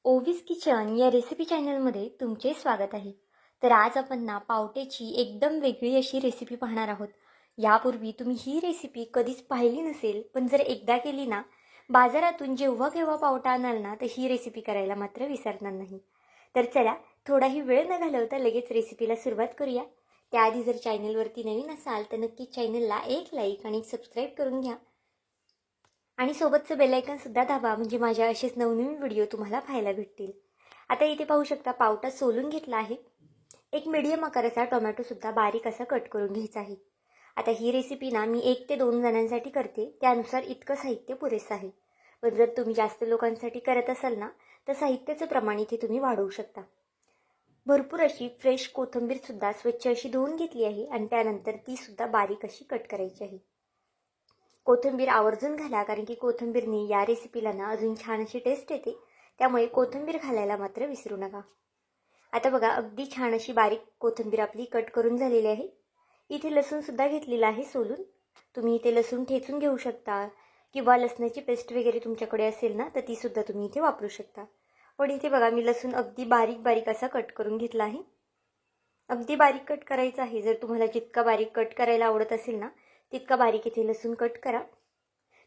ओवीज kitchen या recipe चॅनलमध्ये तुमचे स्वागत आहे. तर आज आपण ना पावट्याची एकदम वेगळी अशी रेसिपी पाहणार आहोत. यापूर्वी तुम्ही ही रेसिपी कधीच पाहिली नसेल, पण जर एकदा केली ना, बाजारातून जेव्हा केव्हा पावटा आणाल ना, तर ही रेसिपी करायला मात्र विसरणार नाही. तर चला, थोडाही वेळ न घालवता लगेच रेसिपीला सुरुवात करूया. त्याआधी जर चॅनलवरती नवीन असाल तर नक्कीच चॅनलला एक लाईक आणि सबस्क्राईब करून घ्या. आणि सोबतचं बेलायकन सुद्धा दाबा, म्हणजे माझ्या असेच नवनवीन व्हिडिओ तुम्हाला पाहायला भेटतील. आता इथे पाहू शकता पावटा सोलून घेतला आहे. एक मीडियम आकाराचा टोमॅटोसुद्धा बारीक असा कट करून घ्यायचा आहे. आता ही रेसिपी ना मी 1 ते 2 जणांसाठी करते, त्यानुसार इतकं साहित्य पुरेसं आहे. पण जर तुम्ही जास्त लोकांसाठी करत असाल ना, तर साहित्याचं प्रमाण इथे तुम्ही वाढवू शकता. भरपूर अशी फ्रेश कोथिंबीरसुद्धा स्वच्छ अशी धुवून घेतली आहे आणि त्यानंतर तीसुद्धा बारीक अशी कट करायची आहे. कोथिंबीर आवर्जून घाला, कारण की कोथिंबीरने या रेसिपीला ना अजून छान अशी टेस्ट येते. त्यामुळे कोथिंबीर घालायला मात्र विसरू नका. आता बघा, अगदी छान अशी बारीक कोथिंबीर आपली कट करून झालेली आहे. इथे लसूणसुद्धा घेतलेला आहे सोलून. तुम्ही इथे लसूण ठेचून घेऊ शकता किंवा लसणाची पेस्ट वगैरे तुमच्याकडे असेल ना, तर तीसुद्धा तुम्ही इथे वापरू शकता. पण इथे बघा, मी लसूण अगदी बारीक बारीक असा कट करून घेतला आहे. अगदी बारीक कट करायचा आहे. जर तुम्हाला जितका बारीक कट करायला आवडत असेल ना, तितका बारीक इथे लसूण कट करा.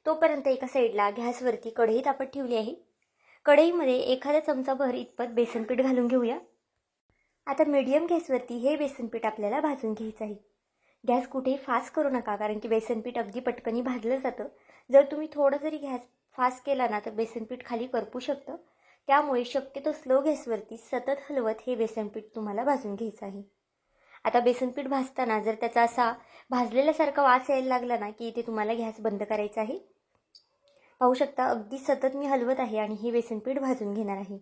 तोपर्यंत एका साईडला गॅसवरती कढई तापत ठेवली आहे. कढईमध्ये एखादा चमचाभर इतपत बेसनपीठ घालून घेऊया. आता मीडियम गॅसवरती हे बेसनपीठ आपल्याला भाजून घ्यायचं आहे. गॅस कुठेही फास्ट करू नका, कारण की बेसनपीठ अगदी पटकनी भाजलं जातं. जर तुम्ही थोडं जरी गॅस फास्ट केला ना, तर बेसनपीठ खाली करपू शकतं. त्यामुळे शक्यतो स्लो गॅसवरती सतत हलवत हे बेसनपीठ तुम्हाला भाजून घ्यायचं आहे. आता बेसनपीठ भाजताना जर त्याचा असा भाजलेल्यासारखा वास यायला लागला ना, की इथे तुम्हाला गॅस बंद करायचा आहे. पाहू शकता, अगदी सतत मी हलवत आहे आणि हे बेसनपीठ भाजून घेणार आहे.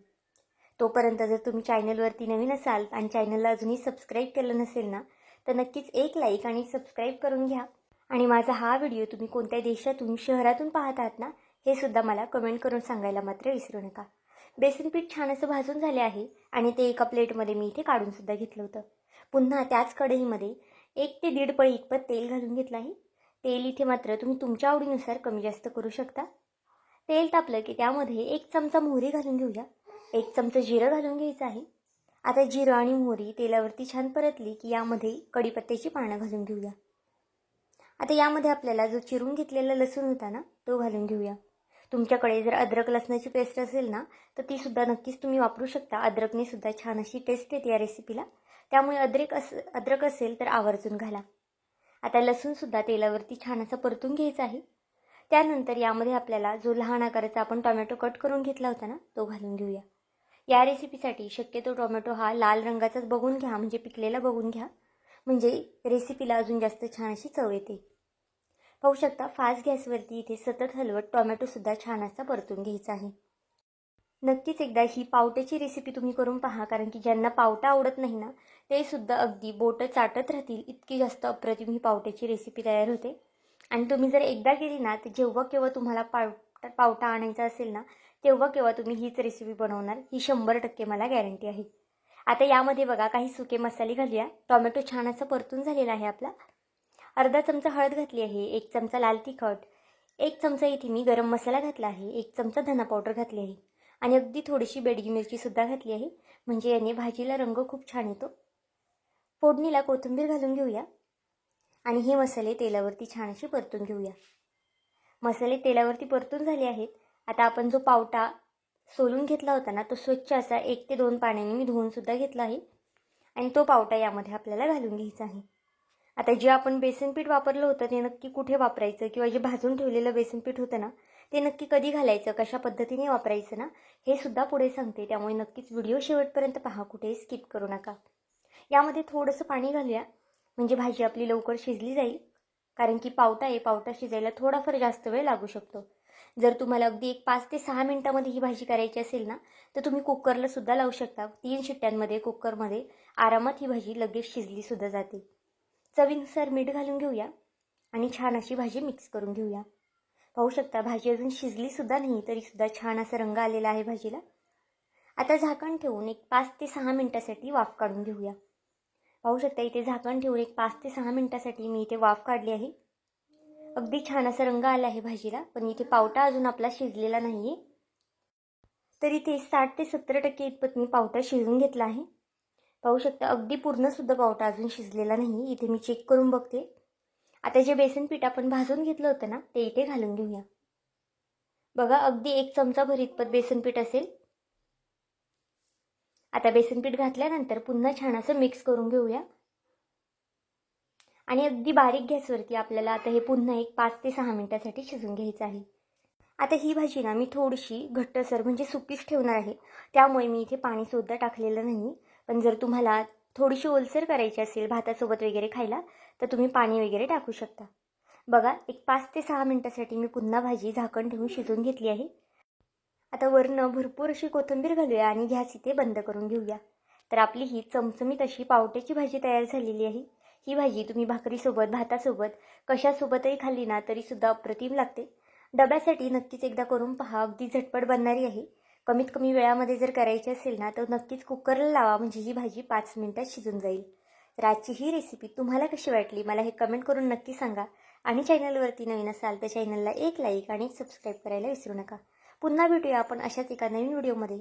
तोपर्यंत जर तुम्ही चॅनलवरती नवीन असाल आणि चॅनलला अजूनही सबस्क्राईब केलं नसेल ना, तर नक्कीच एक लाईक आणि सबस्क्राईब करून घ्या. आणि माझा हा व्हिडिओ तुम्ही कोणत्या देशातून शहरातून पाहत आहात ना, हे सुद्धा मला कमेंट करून सांगायला मात्र विसरू नका. बेसनपीठ छान असं भाजून झाले आहे आणि ते एका प्लेटमध्ये मी इथे काढूनसुद्धा घेतलं होतं. पुन्हा त्याच कढईमध्ये 1 ते 1.5 पळी इतपत तेल घालून घेतलं आहे. तेल इथे मात्र तुम्ही तुमच्या आवडीनुसार कमी जास्त करू शकता. तेल तापलं की त्यामध्ये 1 चमचा मोहरी घालून घेऊया. 1 चमचा जिरं घालून घ्यायचं आहे. आता जिरं आणि मोहरी तेलावरती छान परतली की यामध्ये कढीपत्त्याची पानं घालून घेऊया. आता यामध्ये आपल्याला जो चिरून घेतलेला लसूण होता ना, तो घालून घेऊया. तुमच्याकडे जर अद्रक लसणाची पेस्ट असेल ना, तर तीसुद्धा नक्कीच तुम्ही वापरू शकता. अद्रकने सुद्धा छान अशी टेस्ट येते या रेसिपीला. त्यामुळे अद्रक असेल तर आवर्जून घाला. आता लसूणसुद्धा तेलावरती छान असं परतून घ्यायचं आहे. त्यानंतर यामध्ये आपल्याला जो लहान आकाराचा आपण टोमॅटो कट करून घेतला होता ना, तो घालून घेऊया. या रेसिपीसाठी शक्यतो टोमॅटो हा लाल रंगाचाच बघून घ्या, म्हणजे पिकलेला बघून घ्या, म्हणजे रेसिपीला अजून जास्त छान अशी चव येते. पाहू शकता, फास्ट गॅसवरती इथे सतत हलवत टोमॅटोसुद्धा छान असा परतून घ्यायचा आहे. नक्कीच एकदा ही पावट्याची रेसिपी तुम्ही करून पहा, कारण की ज्यांना पावटा आवडत नाही ना, ते सुद्धा अगदी बोटं चाटत राहतील, इतकी जास्त अप्रतिम ही पावट्याची रेसिपी तयार होते. आणि तुम्ही जर एकदा केली ना, तर जेव्हा केव्हा तुम्हाला पावटा आणायचा असेल ना, तेव्हा केव्हा तुम्ही हीच रेसिपी बनवणार, ही 100% मला गॅरंटी आहे. आता यामध्ये बघा, काही सुके मसाले घालूया. टोमॅटो छान असं परतून झालेला आहे आपला. अर्धा चमचा हळद घातली आहे, 1 चमचा लाल तिखट, 1 चमचा इथे मी गरम मसाला घातला आहे, 1 चमचा धना पावडर घातली आहे आणि अगदी थोडीशी बेडगी मिरचीसुद्धा घातली आहे, म्हणजे याने भाजीला रंग खूप छान येतो. फोडणीला कोथिंबीर घालून घेऊया आणि हे मसाले तेलावरती छान असे परतून घेऊया. मसाले तेलावरती परतून झाले आहेत. आता आपण जो पावटा सोलून घेतला होता ना, तो स्वच्छ असा 1 ते 2 पाण्याने मी धुवूनसुद्धा घेतला आहे आणि तो पावटा यामध्ये आपल्याला घालून घ्यायचा आहे. आता जे आपण बेसनपीठ वापरलं होतं ते नक्की कुठे वापरायचं, किंवा जे भाजून ठेवलेलं बेसनपीठ होतं ना, ते नक्की कधी घालायचं, कशा पद्धतीने वापरायचं ना, हे सुद्धा पुढे सांगते. त्यामुळे नक्कीच व्हिडिओ शेवटपर्यंत पहा, कुठेही स्किप करू नका. यामध्ये थोडंसं पाणी घालूया, म्हणजे भाजी आपली लवकर शिजली जाईल. कारण की पावटा शिजायला थोडाफार जास्त वेळ लागू शकतो. जर तुम्हाला अगदी 5 ते 6 मिनिटामध्ये ही भाजी करायची असेल ना, तर तुम्ही कुकरला सुद्धा लावू शकता. 3 शिट्ट्यांमध्ये कुकरमध्ये आरामात ही भाजी लगेच शिजलीसुद्धा जाते. चवीनुसार मीठ घालून घेऊया आणि छान अशी भाजी मिक्स करून घेऊया. पाहू शकता, भाजी अजून शिजलीसुद्धा नाही तरीसुद्धा छान असा रंग आलेला आहे भाजीला. आता झाकण ठेवून 5 ते 6 मिनिटासाठी वाफ काढून घेऊया. पाहू शकता, इथे झाकण ठेवून 5 ते 6 मिनिटासाठी मी इथे वाफ काढली आहे. अगदी छान असा रंग आला आहे भाजीला, पण इथे पावटा अजून आपला शिजलेला नाही आहे. तर इथे 60 ते 70% इतपत मी पावटा शिजवून घेतला आहे. पाहू शकता अगदी पूर्णसुद्धा पावटा अजून शिजलेला नाही. इथे मी चेक करून बघते. आता जे बेसन पीठ आपण भाजून घेतलं होतं ना, ते इथे घालून घेऊया. बघा अगदी 1 चमचाभर इतपत बेसन पीठ असेल. आता बेसन पीठ घातल्यानंतर पुन्हा छान असं मिक्स करून घेऊया. आणि अगदी बारीक गॅसवरती आपल्याला आता हे पुन्हा एक 5 ते 6 मिनिटासाठी शिजवून घ्यायचं आहे. आता ही भाजी ना मी थोडीशी घट्टसर म्हणजे सुकीच ठेवणार आहे. त्यामुळे मी इथे पाणीसुद्धा टाकलेलं नाही. पण जर तुम्हाला थोडीशी ओलसर करायची असेल भातासोबत वगैरे खायला, तर तुम्ही पाणी वगैरे टाकू शकता. बघा एक 5 ते 6 मिनिटासाठी मी पुन्हा भाजी झाकण ठेवून शिजवून घेतली आहे. आता वरनं भरपूर अशी कोथिंबीर घालूया आणि गॅस इथे बंद करून घेऊया. तर आपली ही चमचमीत अशी पावट्याची भाजी तयार झालेली आहे. ही भाजी तुम्ही भाकरीसोबत, भातासोबत कशासोबतही खाल्ली ना तरीसुद्धा अप्रतिम लागते. डब्यासाठी नक्कीच एकदा करून पहा. अगदी झटपट बनणारी आहे. कमीत कमी वेळामध्ये जर करायची असेल ना तर नक्कीच कुकरला लावा, म्हणजे ही भाजी 5 मिनिटात शिजून जाईल. तर आजची ही रेसिपी तुम्हाला कशी वाटली मला हे कमेंट करून नक्की सांगा. आणि चॅनलवरती नवीन असाल तर चॅनलला एक लाईक आणि सबस्क्राईब करायला विसरू नका. पुन्हा भेटूया आपण अशाच एका नवीन व्हिडिओमध्ये.